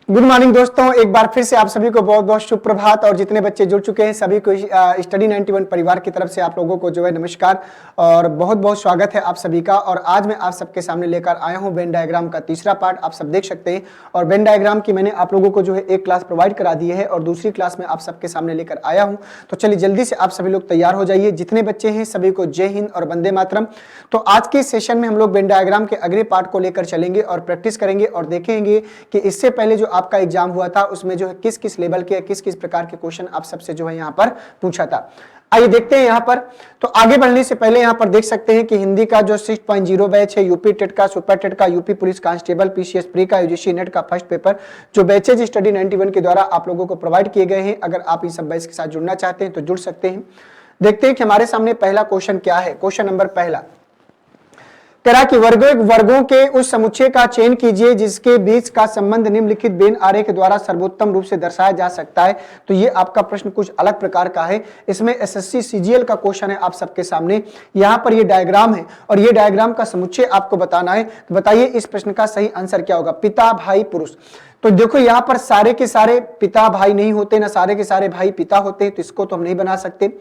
Good morning दोस्तों, एक बार फिर से आप सभी को बहुत बहुत शुभ प्रभात। और जितने बच्चे जुड़ चुके हैं सभी को स्टडी 91 परिवार की तरफ से आप लोगों को जो है नमस्कार और बहुत बहुत स्वागत है आप सभी का। और आज मैं आप सबके सामने लेकर आया हूं वेन डायग्राम का तीसरा पार्ट, आप सब देख सकते हैं। और वेन डायग्राम की मैंने आप लोगों को जो है एक क्लास प्रोवाइड करा दी है और दूसरी क्लास में आप सबके सामने लेकर आया हूँ। तो चलिए जल्दी से आप सभी लोग तैयार हो जाइए। जितने बच्चे हैं सभी को जय हिंद और वंदे मातरम। तो आज के सेशन में हम लोग वेन डायग्राम के अगले पार्ट को लेकर चलेंगे और प्रैक्टिस करेंगे और देखेंगे कि इससे पहले जो आपका एग्जाम हुआ था उसमें जो है किस किस लेवल के किस किस प्रकार के क्वेश्चन आप सबसे जो है यहाँ पर पूछा था। आइए देखते हैं यहाँ पर। तो आगे बढ़ने से पहले यहाँ पर देख सकते हैं कि हिंदी का जो 6.0 बैच है, यूपी टेट का, सुपर टेट का, UP police constable, PCS pre का, यूजीसी नेट का फर्स्ट पेपर जो बैचेज स्टडी 91 के द्वारा आप लोगों को प्रोवाइड किए गए हैं। अगर आप इस सब बैच के साथ जुड़ना चाहते हैं तो जुड़ सकते हैं। देखते हैं कि हमारे सामने पहला क्वेश्चन क्या है। क्वेश्चन नंबर पहला तरह की वर्गों के उस समुच्चय का चयन कीजिए जिसके बीच का संबंध निम्नलिखित वेन आरेख द्वारा सर्वोत्तम रूप से दर्शाया जा सकता है। तो ये आपका प्रश्न कुछ अलग प्रकार का है। इसमें एसएससी सीजीएल का क्वेश्चन है आप सबके सामने। यहाँ पर ये डायग्राम है और ये डायग्राम का समुच्चय आपको बताना है। तो बताइए इस प्रश्न का सही आंसर क्या होगा। पिता भाई पुरुष। तो देखो यहाँ पर सारे के सारे पिता भाई नहीं होते, ना सारे के सारे भाई पिता होते, तो इसको तो हम नहीं बना सकते।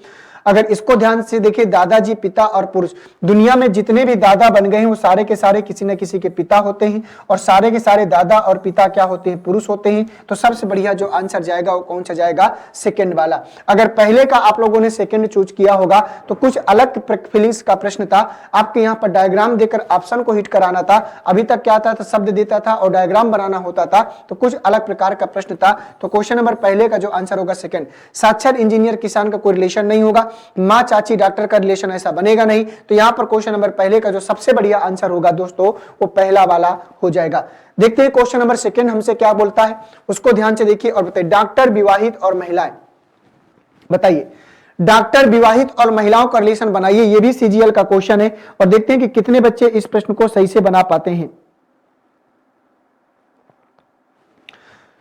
अगर इसको ध्यान से देखें, दादाजी पिता और पुरुष, दुनिया में जितने भी दादा बन गए हैं वो सारे के सारे किसी न किसी के पिता होते हैं और सारे के सारे दादा और पिता क्या होते हैं, पुरुष होते हैं। तो सबसे बढ़िया जो आंसर जाएगा वो कौन सा जाएगा, सेकंड वाला। अगर पहले का आप लोगों ने सेकंड चूज किया होगा तो कुछ अलग फीलिंग्स का प्रश्न था। आपके यहाँ पर डायग्राम देकर ऑप्शन को हिट कराना था। अभी तक क्या था, शब्द देता था और डायग्राम बनाना होता था, तो कुछ अलग प्रकार का प्रश्न था। तो क्वेश्चन नंबर पहले का जो आंसर होगा सेकंड। साक्षर इंजीनियर किसान का कोई रिलेशन नहीं होगा, माँ चाची डॉक्टर का रिलेशन ऐसा बनेगा नहीं। तो यहां पर क्वेश्चन नंबर पहले का जो सबसे बढ़िया आंसर होगा दोस्तों वो पहला वाला हो जाएगा। देखते हैं क्वेश्चन नंबर सेकंड हमसे क्या बोलता है, उसको ध्यान से देखिए और बताइए। डॉक्टर, विवाहित और महिलाएं, बताइए डॉक्टर, विवाहित और महिलाओं का रिलेशन बनाइए। ये भी सीजीएल का क्वेश्चन है और देखते हैं कि कितने बच्चे इस प्रश्न को सही से बना पाते हैं।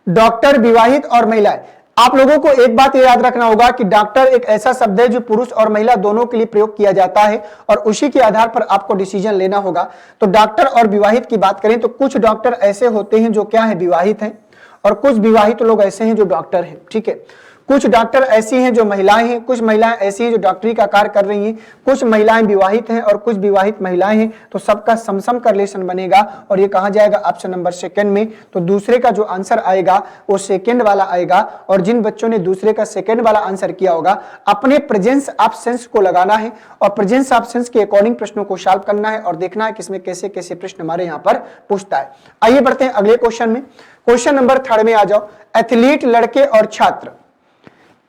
डॉक्टर, विवाहित और महिलाएं, आप लोगों को एक बात याद रखना होगा कि डॉक्टर एक ऐसा शब्द है जो पुरुष और महिला दोनों के लिए प्रयोग किया जाता है और उसी के आधार पर आपको डिसीजन लेना होगा। तो डॉक्टर और विवाहित की बात करें तो कुछ डॉक्टर ऐसे होते हैं जो क्या है, विवाहित हैं, और कुछ विवाहित लोग ऐसे हैं जो डॉक्टर हैं। ठीक है, कुछ डॉक्टर ऐसी हैं जो महिलाएं हैं, कुछ महिलाएं ऐसी हैं जो डॉक्टरी का कार्य कर रही हैं, कुछ महिलाएं विवाहित हैं और कुछ विवाहित महिलाएं हैं। तो सबका समसम का रिलेशन बनेगा और ये कहां जाएगा, ऑप्शन नंबर सेकंड में। तो दूसरे का जो आंसर आएगा वो सेकंड वाला आएगा। और जिन बच्चों ने दूसरे का सेकंड वाला आंसर किया होगा अपने प्रेजेंस ऑफ सेंस को लगाना है और प्रेजेंस ऑफ सेंस के अकॉर्डिंग प्रश्नों को सॉल्व करना है और देखना है किसमें कैसे कैसे प्रश्न हमारे यहाँ पर पूछता है। आइए बढ़ते हैं अगले क्वेश्चन में। क्वेश्चन नंबर थर्ड में आ जाओ। एथलीट लड़के और छात्र,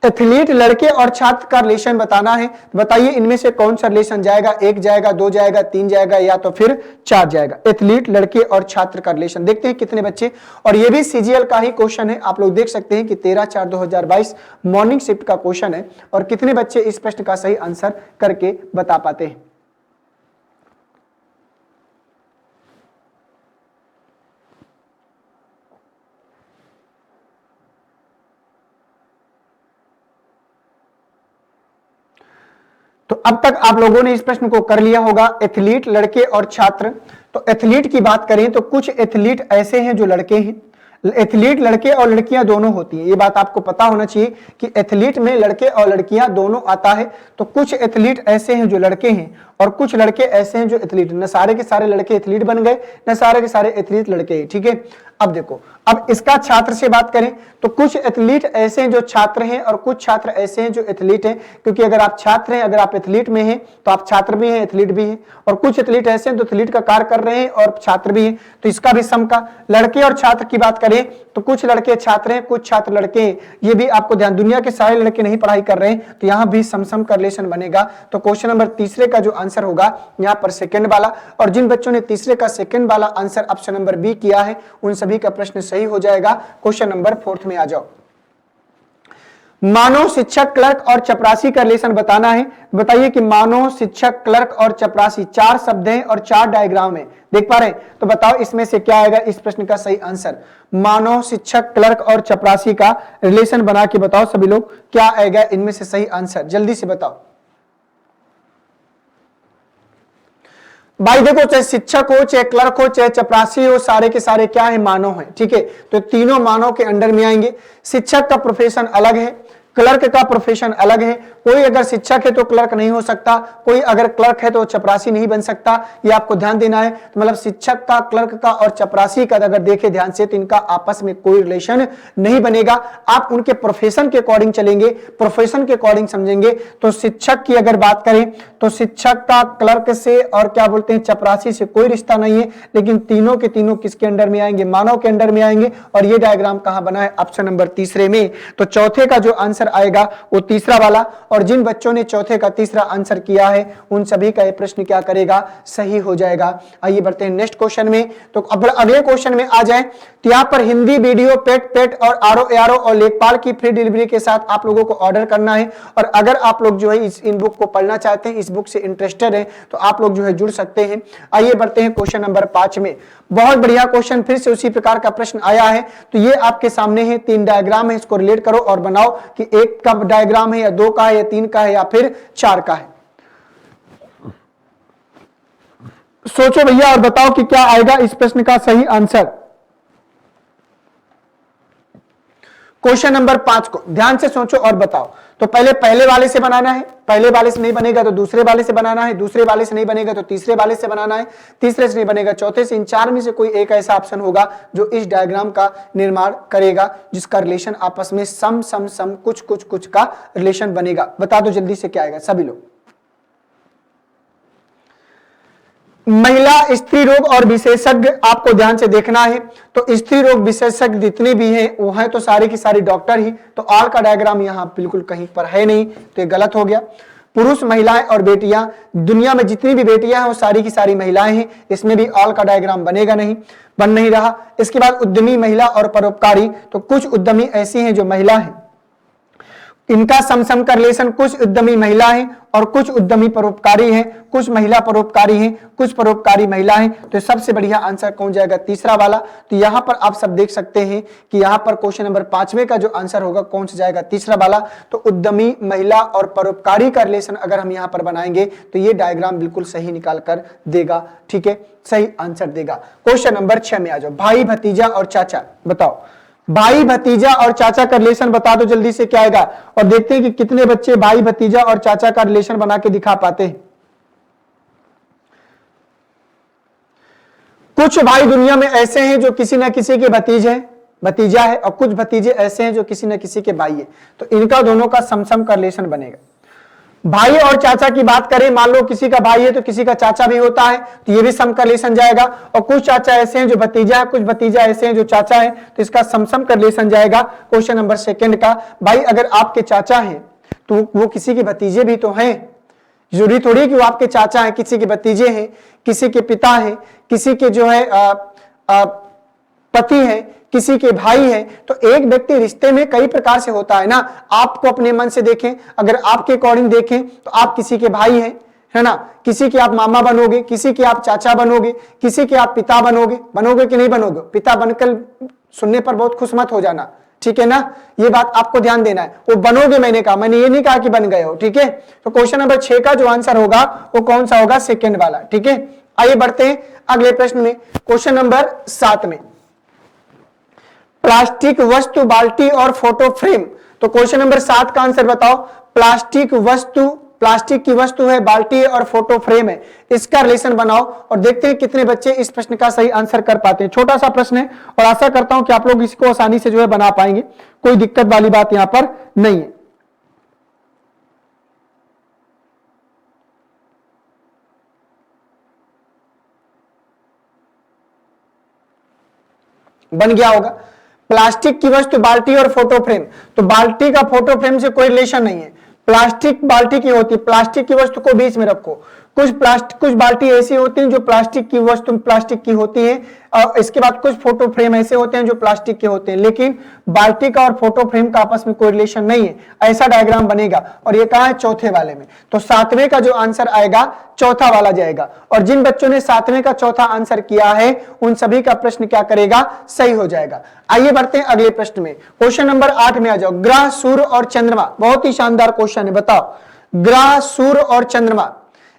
एथलीट लड़के और छात्र का रिलेशन बताना है। बताइए इनमें से कौन सा रिलेशन जाएगा, एक जाएगा, दो जाएगा, तीन जाएगा या तो फिर चार जाएगा। एथलीट लड़के और छात्र का रिलेशन देखते हैं कितने बच्चे, और ये भी सीजीएल का ही क्वेश्चन है। आप लोग देख सकते हैं कि 13/4/2022 मॉर्निंग शिफ्ट का क्वेश्चन है और कितने बच्चे इस प्रश्न का सही आंसर करके बता पाते हैं। तो अब तक आप लोगों ने इस प्रश्न को कर लिया होगा, एथलीट लड़के और छात्र। तो एथलीट की बात करें तो कुछ एथलीट ऐसे हैं जो लड़के हैं। एथलीट लड़के और लड़कियां दोनों होती हैं, ये बात आपको पता होना चाहिए कि एथलीट में लड़के और लड़कियां दोनों आता है। तो कुछ एथलीट ऐसे हैं जो लड़के हैं और कुछ लड़के ऐसे हैं जो एथलीट, न सारे के सारे लड़के एथलीट बन गए, न सारे के सारे एथलीट लड़के हैं। ठीक है, अब देखो, अब इसका छात्र से बात करें तो कुछ एथलीट ऐसे हैं जो छात्र हैं और कुछ छात्र ऐसे हैं जो एथलीट हैं। क्योंकि अगर आप छात्र हैं, अगर आप एथलीट में हैं तो आप छात्र भी हैं, एथलीट भी हैं, और कुछ एथलीट ऐसे हैं जो एथलीट का कार्य कर रहे हैं और छात्र भी हैं। तो इसका भी सम का। लड़के और छात्र की बात करें तो कुछ लड़के छात्र हैं, कुछ छात्र लड़के हैं। ये भी आपको ध्यान, दुनिया के सारे लड़के नहीं पढ़ाई कर रहे हैं, तो यहां भी समसम का रिलेशन बनेगा। तो क्वेश्चन नंबर तीसरे का जो आंसर होगा यहां पर सेकंड वाला। और जिन बच्चों ने तीसरे का सेकंड वाला आंसर ऑप्शन नंबर बी किया है उन सभी का प्रश्न सही हो जाएगा। क्वेश्चन नंबर फोर्थ में आ जाओ। मानव शिक्षक क्लर्क और चपरासी का रिलेशन बताना है। बताइए कि मानव शिक्षक क्लर्क और चपरासी, चार शब्द हैं और चार डायग्राम है, देख पा रहे हैं। तो बताओ इसमें से क्या आएगा इस प्रश्न का सही आंसर। मानव शिक्षक क्लर्क और चपरासी का रिलेशन बना के बताओ सभी लोग, क्या आएगा इनमें से सही आंसर, जल्दी से बताओ। भाई देखो, चाहे शिक्षक हो, चाहे क्लर्क हो, चाहे चपरासी हो, सारे के सारे क्या है, मानव है। ठीक है, तो तीनों मानव के अंडर में आएंगे। शिक्षक का प्रोफेशन अलग है, क्लर्क का प्रोफेशन अलग है। कोई अगर शिक्षक है तो क्लर्क नहीं हो सकता, कोई अगर क्लर्क है तो चपरासी नहीं बन सकता। ये आपको ध्यान देना है। तो मतलब शिक्षक का, क्लर्क का और चपरासी का अगर देखें ध्यान से तो इनका आपस में कोई रिलेशन नहीं बनेगा। आप उनके प्रोफेशन के अकॉर्डिंग चलेंगे, प्रोफेशन के अकॉर्डिंग समझेंगे। तो शिक्षक की अगर बात करें तो शिक्षक का क्लर्क से और क्या बोलते हैं चपरासी से कोई रिश्ता नहीं है, लेकिन तीनों के तीनों किसके अंडर में आएंगे, मानव के अंडर में आएंगे। और ये डायग्राम कहां बना है, ऑप्शन नंबर तीसरे में। तो चौथे का जो आंसर आएगा वो तीसरा वाला। और जिन बच्चों ने चौथे का तीसरा आंसर किया है उन सभी का ये प्रश्न क्या करेगा, सही हो जाएगा। आइए बढ़ते हैं नेक्स्ट क्वेश्चन में। तो अब अगले क्वेश्चन में आ जाए तो यहां पर हिंदी वीडियो पेट और आरो और लेखपाल की फ्री डिलीवरी के साथ आप लोगों को ऑर्डर करना है। और अगर आप लोग जो है इन बुक को पढ़ना चाहते हैं, इस बुक से इंटरेस्टेड है, तो आप लोग जो है जुड़ सकते हैं। आइए बढ़ते हैं क्वेश्चन नंबर 5 में। बहुत बढ़िया क्वेश्चन, फिर से उसी प्रकार का प्रश्न आया है। तो ये आपके सामने है, 3 डायग्राम है, इसको रिलेट करो और बनाओ कि 1 का डायग्राम है या 2 का है या 3 का है या फिर 4 का है। सोचो भैया और बताओ कि क्या आएगा इस प्रश्न का सही आंसर। क्वेश्चन नंबर 5 को ध्यान से सोचो और बताओ। तो पहले वाले से बनाना है, पहले वाले से नहीं बनेगा तो दूसरे वाले से बनाना है, दूसरे वाले से नहीं बनेगा तो तीसरे वाले से बनाना है, तीसरे से नहीं बनेगा चौथे से। इन 4 में से कोई एक ऐसा ऑप्शन होगा जो इस डायग्राम का निर्माण करेगा, जिसका रिलेशन आपस में सम कुछ का रिलेशन बनेगा। बता दो जल्दी से क्या आएगा सभी लोग। महिला स्त्री रोग और विशेषज्ञ आपको ध्यान से देखना है। तो स्त्री रोग विशेषज्ञ जितने भी हैं वो हैं तो सारे की सारी डॉक्टर ही। तो ऑल का डायग्राम यहां बिल्कुल कहीं पर है नहीं, तो ये गलत हो गया। पुरुष, महिलाएं और बेटियां, दुनिया में जितनी भी बेटियां हैं वो सारी की सारी महिलाएं हैं, इसमें भी ऑल का डायग्राम बनेगा नहीं, बन नहीं रहा। इसके बाद उद्यमी, महिला और परोपकारी। तो कुछ उद्यमी ऐसी हैं जो महिला हैं, इनका सम का रिलेशन, कुछ उद्यमी महिला है और कुछ उद्यमी परोपकारी हैं, कुछ महिला परोपकारी हैं, कुछ परोपकारी महिला हैं। तो सबसे बढ़िया आंसर कौन जाएगा, तीसरा वाला। तो यहां पर आप सब देख सकते हैं कि यहां पर क्वेश्चन नंबर 5वें का जो आंसर होगा कौन सा जाएगा, तीसरा वाला। तो उद्यमी, महिला और परोपकारी का रिलेशन अगर हम यहां पर बनाएंगे तो ये डायग्राम बिल्कुल सही निकाल कर देगा। ठीक है, सही आंसर देगा। क्वेश्चन नंबर 6 में आ जाओ। भाई, भतीजा और चाचा, बताओ भाई, भतीजा और चाचा का रिलेशन बता दो जल्दी से क्या आएगा। और देखते हैं कि कितने बच्चे भाई, भतीजा और चाचा का रिलेशन बना के दिखा पाते हैं। कुछ भाई दुनिया में ऐसे हैं जो किसी ना किसी के भतीजा है और कुछ भतीजे ऐसे हैं जो किसी न किसी के भाई है। तो इनका दोनों का सम का रिलेशन बनेगा। भाई और चाचा की बात करें, मान लो किसी का भाई है तो किसी का चाचा भी होता है, तो ये भी सम का रिलेशन जाएगा। और कुछ चाचा ऐसे हैं जो भतीजा है, कुछ भतीजा ऐसे हैं जो चाचा है, तो इसका सम का रिलेशन जाएगा। क्वेश्चन नंबर 2 का, भाई अगर आपके चाचा हैं तो वो किसी के भतीजे भी तो हैं। जरूरी थोड़ी है कि वो आपके चाचा हैं, किसी के भतीजे हैं, किसी के पिता हैं, किसी के जो है पति है, किसी के भाई है। तो एक व्यक्ति रिश्ते में कई प्रकार से होता है ना। आपको अपने मन से देखें, अगर आपके अकॉर्डिंग देखें तो आप किसी के भाई हैं, है ना, किसी के आप मामा बनोगे, किसी के आप चाचा बनोगे, किसी के आप पिता बनोगे कि नहीं बनोगे। पिता बनकर सुनने पर बहुत खुश मत हो जाना, ठीक है ना, ये बात आपको ध्यान देना है। वो बनोगे मैंने कहा, मैंने ये नहीं कहा कि बन गए हो। ठीक है, तो क्वेश्चन नंबर 6 का जो आंसर होगा वो कौन सा होगा, सेकेंड वाला। ठीक है, आइए बढ़ते हैं अगले प्रश्न में। क्वेश्चन नंबर 7 में, प्लास्टिक वस्तु, बाल्टी और फोटो फ्रेम। तो क्वेश्चन नंबर 7 का आंसर बताओ। प्लास्टिक की वस्तु है, बाल्टी है और फोटो फ्रेम है, इसका रिलेशन बनाओ और देखते हैं कितने बच्चे इस प्रश्न का सही आंसर कर पाते हैं। छोटा सा प्रश्न है और आशा करता हूं कि आप लोग इसको आसानी से जो है बना पाएंगे, कोई दिक्कत वाली बात यहां पर नहीं है। बन गया होगा। प्लास्टिक की वस्तु, बाल्टी और फोटो फ्रेम। तो बाल्टी का फोटो फ्रेम से कोई रिलेशन नहीं है। प्लास्टिक बाल्टी की होती है, प्लास्टिक की वस्तु को बीच में रखो। कुछ बाल्टी ऐसी होती हैं जो प्लास्टिक की वस्तु प्लास्टिक की होती है, और इसके बाद कुछ फोटो फ्रेम ऐसे होते हैं जो प्लास्टिक के होते हैं। लेकिन बाल्टी का और फोटो फ्रेम का आपस में कोई रिलेशन नहीं है। ऐसा डायग्राम बनेगा और ये कहां है, चौथे वाले में। तो 7वें का जो आंसर आएगा चौथा वाला जाएगा। और जिन बच्चों ने 7वें का चौथा आंसर किया है उन सभी का प्रश्न क्या करेगा, सही हो जाएगा। आइए बढ़ते हैं अगले प्रश्न में। क्वेश्चन नंबर 8 में आ जाओ। ग्रह, सूर्य और चंद्रमा, बहुत ही शानदार क्वेश्चन है। बताओ ग्रह, सूर्य और चंद्रमा,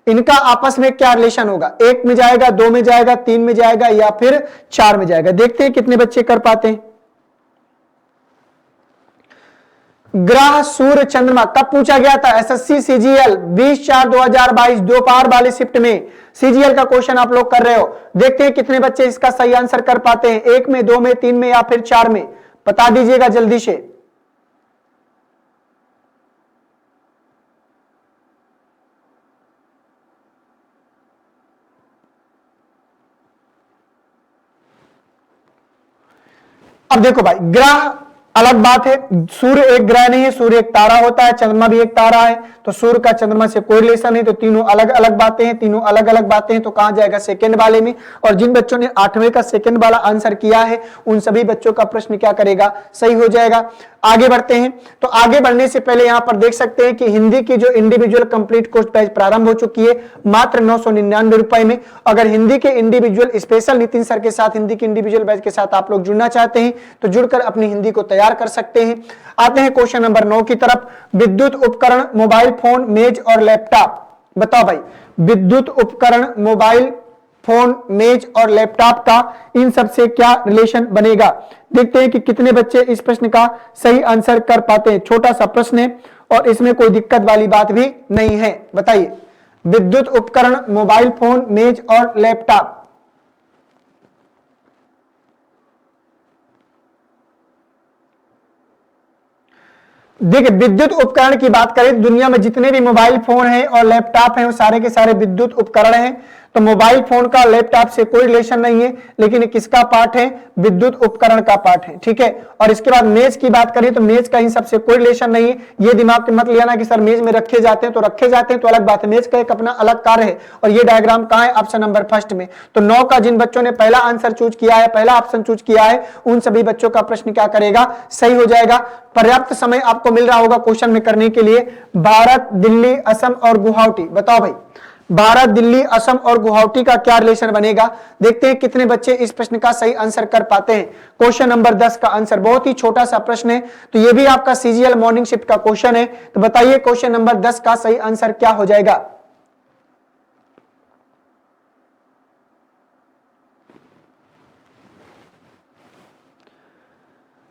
इनका आपस में क्या रिलेशन होगा, 1 में जाएगा, 2 में जाएगा, 3 में जाएगा या फिर 4 में जाएगा। देखते हैं कितने बच्चे कर पाते हैं। ग्रह सूर्य चंद्रमा कब पूछा गया था? एसएससी सीजीएल 20/4/2022 दोपहर वाली शिफ्ट में सीजीएल का क्वेश्चन आप लोग कर रहे हो। देखते हैं कितने बच्चे इसका सही आंसर कर पाते हैं, 1 में, 2 में, 3 में या फिर 4 में, बता दीजिएगा जल्दी से। अब देखो भाई, ग्रह अलग बात है, सूर्य एक ग्रह नहीं है, सूर्य एक तारा होता है, चंद्रमा भी एक तारा है, तो सूर्य का चंद्रमा से कोई रिलेशन है, तो तीनों अलग अलग बातें हैं, तीनों अलग अलग बातें हैं, तो कहां जाएगा? सेकंड वाले में। और जिन बच्चों ने 8वें का सेकंड वाला आंसर किया है उन सभी बच्चों का प्रश्न क्या करेगा? सही हो जाएगा। आगे बढ़ते हैं, तो आगे बढ़ने से पहले यहां पर देख सकते हैं कि हिंदी की जो इंडिविजुअल कंप्लीट कोर्स बैच प्रारंभ हो चुकी है मात्र 999 रुपए में। अगर हिंदी के इंडिविजुअल स्पेशल नितिन सर के साथ, हिंदी के इंडिविजुअल बैच के साथ आप लोग जुड़ना चाहते हैं तो जुड़कर अपनी हिंदी को तैयार कर सकते हैं। आते हैं क्वेश्चन नंबर 9 की तरफ। विद्युत उपकरण, मोबाइल फोन, मेज और लैपटॉप। बताओ भाई, विद्युत उपकरण, मोबाइल फोन, मेज और लैपटॉप का इन सब से क्या रिलेशन बनेगा? देखते हैं कि कितने बच्चे इस प्रश्न का सही आंसर कर पाते हैं। छोटा सा प्रश्न है और इसमें कोई दिक्कत वाली बात भी नहीं है। बताइए, विद्युत उपकरण, मोबाइल फोन, मेज और लैपटॉप। देखिए, विद्युत उपकरण की बात करें, दुनिया में जितने भी मोबाइल फोन हैं और लैपटॉप हैं वो सारे के सारे विद्युत उपकरण हैं। तो मोबाइल फोन का लैपटॉप से कोई रिलेशन नहीं है, लेकिन ये किसका पार्ट है? विद्युत उपकरण का पार्ट है, ठीक है। और इसके बाद मेज की बात करें तो मेज का इन सबसे कोई रिलेशन नहीं है। ये दिमाग में मत लेना कि सर मेज में रखे जाते हैं, तो रखे जाते हैं तो अलग बात है, मेज का एक अपना अलग कार्य है। और ये डायग्राम कहां है? ऑप्शन नंबर फर्स्ट में। तो 9 का जिन बच्चों ने पहला आंसर चूज किया है, पहला ऑप्शन चूज किया है, उन सभी बच्चों का प्रश्न क्या करेगा? सही हो जाएगा। पर्याप्त समय आपको मिल रहा होगा क्वेश्चन में करने के लिए। भारत, दिल्ली, असम और गुवाहाटी। बताओ भाई, भारत, दिल्ली, असम और गुवाहाटी का क्या रिलेशन बनेगा? देखते हैं कितने बच्चे इस प्रश्न का सही आंसर कर पाते हैं। क्वेश्चन नंबर 10 का आंसर बहुत ही छोटा सा प्रश्न है, तो ये भी आपका सीजीएल मॉर्निंग शिफ्ट का क्वेश्चन है। तो बताइए क्वेश्चन नंबर 10 का सही आंसर क्या हो जाएगा?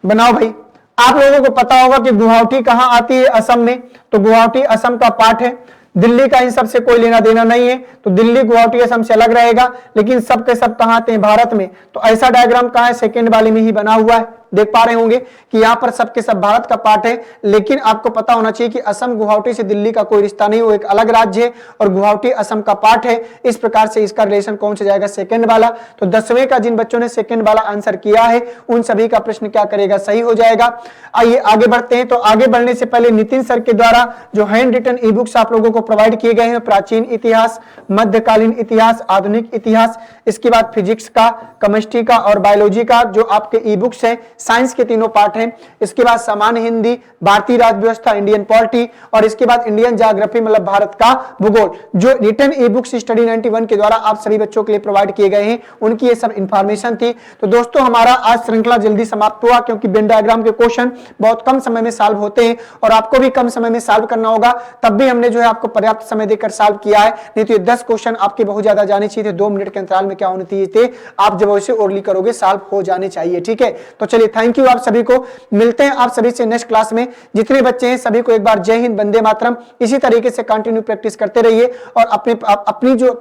बनाओ भाई। आप लोगों को पता होगा कि गुवाहाटी कहां आती है? असम में। तो गुवाहाटी असम का पार्ट है। दिल्ली का इन सब से कोई लेना देना नहीं है, तो दिल्ली गुवाहाटी असम से अलग रहेगा। लेकिन सब के सब कहां आते हैं? भारत में। तो ऐसा डायग्राम कहां है? सेकंड वाले में ही बना हुआ है। देख पा रहे होंगे कि यहां पर सबके सब भारत का पार्ट है, लेकिन आपको पता होना चाहिए कि असम गुवाहाटी से दिल्ली का कोई रिश्ता नहीं, वो एक अलग राज्य है और गुवाहाटी असम का पार्ट है। इस प्रकार से इसका रिलेशन कौन सा जाएगा? सेकंड वाला। तो 10वें का जिन बच्चों ने सेकंड वाला आंसर किया है उन सभी का प्रश्न क्या करेगा? सही हो जाएगा। आइए आगे बढ़ते हैं। तो आगे बढ़ने से पहले नितिन सर के द्वारा जो हैंड रिटन ई बुक्स आप लोगों को प्रोवाइड किए गए हैं, प्राचीन इतिहास, मध्यकालीन इतिहास, आधुनिक इतिहास, इसके बाद फिजिक्स का, केमिस्ट्री का और बायोलॉजी का जो आपके ई बुक्स हैं, साइंस के तीनों पार्ट हैं। इसके बाद सामान्य हिंदी, भारतीय राज्य व्यवस्था, इंडियन पॉलिटी और इसके बाद इंडियन ज्योग्राफी मतलब भारत का भूगोल, जो रिटन ई बुक्स स्टडी 91 के द्वारा आप सभी बच्चों के लिए प्रोवाइड किए गए हैं, उनकी ये सब इंफॉर्मेशन थी। तो दोस्तों, हमारा आज श्रृंखला जल्दी समाप्त हुआ क्योंकि वेन डायग्राम के क्वेश्चन बहुत कम समय में सॉल्व होते हैं और आपको भी कम समय में सॉल्व करना होगा। तब भी हमने जो है आपको पर्याप्त समय देकर सॉल्व किया है, नहीं तो ये 10 क्वेश्चन आपके बहुत ज्यादा जाने चाहिए थे। 2 मिनट के अंतराल में क्या होने चाहिए थे? आप जब वैसे ओरली करोगे सॉल्व हो जाने चाहिए, ठीक है। तो चलिए, थैंक यू आप सभी को। मिलते हैं आप सभी से नेक्स्ट क्लास में। जितने बच्चे हैं सभी को एक बार जय हिंद, वंदे मातरम। इसी तरीके से कंटिन्यू प्रैक्टिस करते रहिए और अपनी जो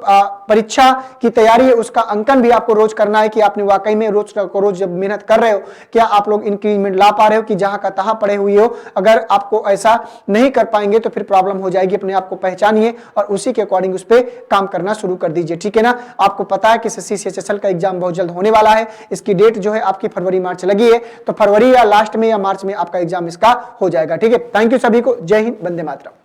परीक्षा की तैयारी है उसका अंकन भी आपको रोज करना है कि आपने वाकई में रोज जब मेहनत कर रहे हो क्या आप लोग इंक्रीमेंट ला पा रहे हो कि जहां का तहां पड़े हुए हो। अगर आपको ऐसा नहीं कर पाएंगे तो फिर प्रॉब्लम हो जाएगी। अपने आप को पहचानिए और उसी के अकॉर्डिंग उस पर काम करना शुरू कर दीजिए, ठीक है ना। आपको पता है कि एसएससी सीएचएसएल का एग्जाम बहुत जल्द होने वाला है। इसकी डेट जो है आपकी फरवरी मार्च लगी है, तो फरवरी या लास्ट में या मार्च में आपका एग्जाम इसका हो जाएगा, ठीक है। थैंक यू सभी को। जय हिंद, वंदे मातरम।